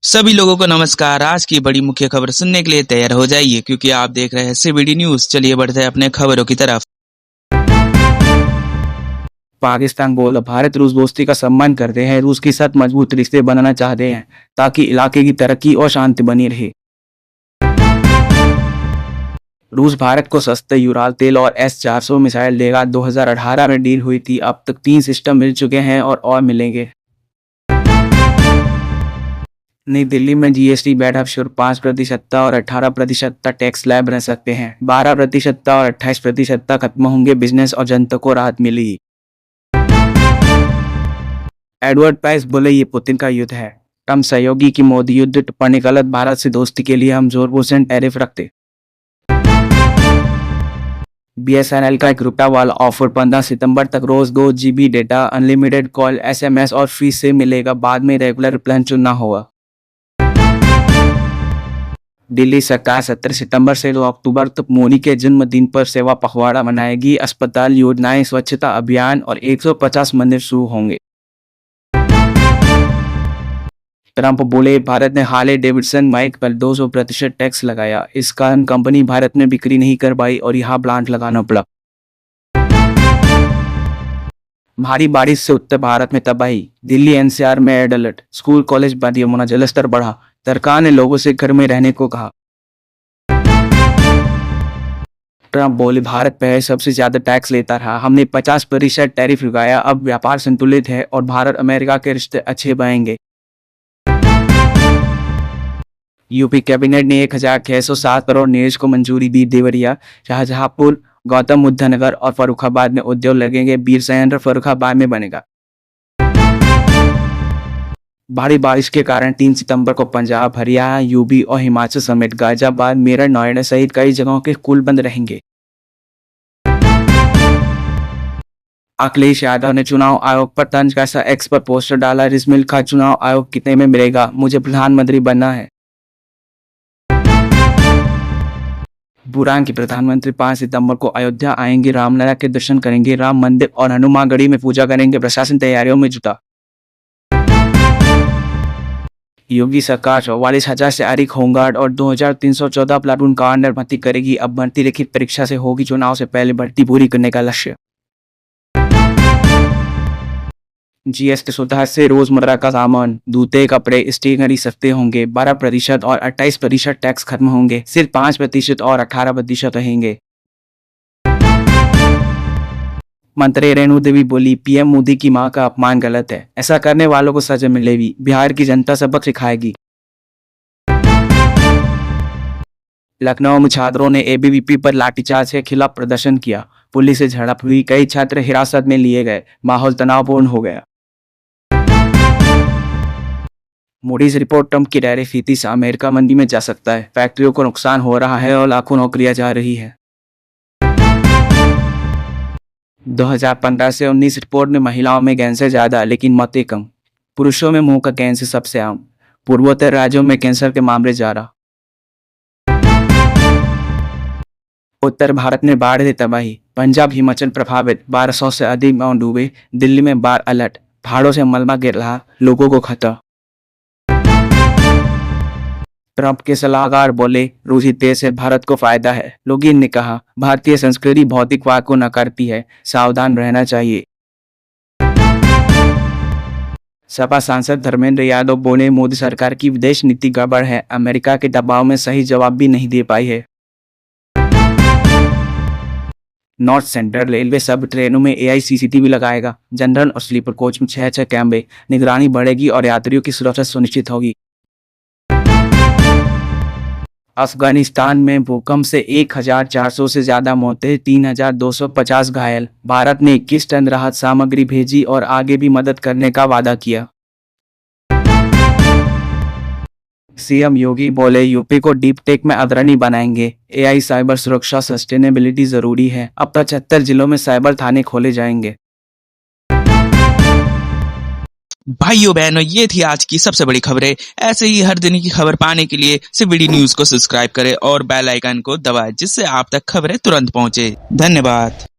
सभी लोगों को नमस्कार। आज की बड़ी मुख्य खबर सुनने के लिए तैयार हो जाइए क्योंकि आप देख रहे हैं सीबीडी न्यूज। चलिए बढ़ते हैं अपने खबरों की तरफ। पाकिस्तान बोला, भारत रूस दोस्ती का सम्मान करते हैं, रूस के साथ मजबूत रिश्ते बनाना चाहते हैं ताकि इलाके की तरक्की और शांति बनी रहे। रूस भारत को सस्ते यूराल तेल और S-400 मिसाइल देगा। 2018 में डील हुई थी, अब तक 3 सिस्टम मिल चुके हैं और मिलेंगे। नई दिल्ली में जीएसटी बैठक शुरू। 5% और 18% टैक्स स्लैब रह सकते हैं। 12% और 28% खत्म होंगे। बिजनेस और जनता को राहत मिलेगी। एडवर्ड प्राइस बोले, ये पुतिन का युद्ध है। ट्रम्प सहयोगी की मोदी युद्ध टिप्पणी गलत। भारत से दोस्ती के लिए हम 0% टैरिफ रखते। BSNL का 1 रुपया वाला ऑफर 15 सितंबर तक रोज 2 GB data, unlimited call, SMS और फीस से मिलेगा। बाद में रेगुलर प्लान चुनना होगा। दिल्ली सरकार 17 सितंबर से 2 अक्टूबर तक मोदी के जन्मदिन पर सेवा पखवाड़ा मनाएगी। अस्पताल, योजनाएं, स्वच्छता अभियान और 150 मंदिर शुरू होंगे। ट्रंप बोले, भारत ने हार्ले डेविडसन बाइक पर 200% टैक्स लगाया। इस कारण कंपनी भारत में बिक्री नहीं कर पाई और यहाँ प्लांट लगाना पड़ा। भारी बारिश से उत्तर भारत में तबाही। दिल्ली NCR में रेड अलर्ट। स्कूल कॉलेज बंद। यमुना जलस्तर बढ़ा। सरकार ने लोगों से घर में रहने को कहा। ट्रंप बोले, भारत पहले सबसे ज्यादा टैक्स लेता रहा, हमने 50% टैरिफ लगाया। अब व्यापार संतुलित है और भारत अमेरिका के रिश्ते अच्छे बनेंगे। यूपी कैबिनेट ने 1607 करोड़ निवेश को मंजूरी दी। देवरिया, शाहजहांपुर, गौतम बुद्ध नगर और फर्रुखाबाद में उद्योग लगेंगे। बीर संयंत्र फर्रुखाबाद में बनेगा। भारी बारिश के कारण 3 सितंबर को पंजाब, हरियाणा, यूपी और हिमाचल समेत गाजियाबाद, मेरठ, नोएडा सहित कई जगहों के स्कूल बंद रहेंगे। अखिलेश यादव ने चुनाव आयोग पर तंज कसा। एक्स पर पोस्टर डाला, रिजमिल का चुनाव आयोग कितने में मिलेगा, मुझे प्रधानमंत्री बनना है। भूटान के प्रधानमंत्री 5 सितंबर को अयोध्या आएंगे। रामलला के दर्शन करेंगे। राम मंदिर और हनुमानगढ़ी में पूजा करेंगे। प्रशासन तैयारियों में जुटा। योगी सरकार 44,000 से अधिक होमगार्ड और 2,314 प्लाटून कमांडर भर्ती करेगी। अब भर्ती लिखित परीक्षा से होगी। चुनाव से पहले भर्ती पूरी करने का लक्ष्य। GST सुधार से रोजमर्रा का सामान, जूते, कपड़े, स्टेशनरी सस्ते होंगे। 12% और 28% टैक्स खत्म होंगे। सिर्फ 5% और 18% रहेंगे। मंत्री रेणु देवी बोली, PM मोदी की मां का अपमान गलत है, ऐसा करने वालों को सजा मिलेगी। बिहार की जनता सबक सिखाएगी। लखनऊ में छात्रों ने ABVP पर लाठीचार्ज के खिलाफ प्रदर्शन किया। पुलिस से झड़प हुई। कई छात्र हिरासत में लिए गए। माहौल तनावपूर्ण हो गया। मूडीज रिपोर्ट, ट्रंप की टैरिफ नीति से अमेरिका मंदी में जा सकता है। फैक्ट्रियों को नुकसान हो रहा है और लाखों नौकरियां जा रही है। 2015 से 19 रिपोर्ट में महिलाओं में कैंसर ज्यादा लेकिन मौतें कम। पुरुषों में मुंह का कैंसर सबसे आम। पूर्वोत्तर राज्यों में कैंसर के मामले ज्यादा। उत्तर भारत में बाढ़ से तबाही। पंजाब, हिमाचल प्रभावित। 1200 से अधिक गांव डूबे। दिल्ली में बाढ़ अलर्ट। पहाड़ों से मलबा गिर रहा, लोगों को खतरा। ट्रंप के सलाहकार बोले, रूसी तेल से भारत को फायदा है। लोगिन ने कहा, भारतीय संस्कृति भौतिकवाद को नकारती है, सावधान रहना चाहिए। सपा सांसद धर्मेंद्र यादव बोले, मोदी सरकार की विदेश नीति गड़बड़ है, अमेरिका के दबाव में सही जवाब भी नहीं दे पाई है। नॉर्थ सेंट्रल रेलवे सब ट्रेनों में AI CCTV लगाएगा। जनरल और स्लीपर कोच में 6 कैमरे। निगरानी बढ़ेगी और यात्रियों की सुरक्षा सुनिश्चित होगी। अफगानिस्तान में भूकंप से 1,400 से ज्यादा मौतें, 3,250 घायल। भारत ने 21 टन राहत सामग्री भेजी और आगे भी मदद करने का वादा किया। CM योगी बोले, यूपी को डीप टेक में अग्रणी बनाएंगे। AI, साइबर सुरक्षा, सस्टेनेबिलिटी जरूरी है। अब 75 जिलों में साइबर थाने खोले जाएंगे। भाइयों बहनों, ये थी आज की सबसे बड़ी खबरें। ऐसे ही हर दिन की खबर पाने के लिए सीबीडी न्यूज को सब्सक्राइब करें और बेल आइकन को दबाएं, जिससे आप तक खबरें तुरंत पहुंचे। धन्यवाद।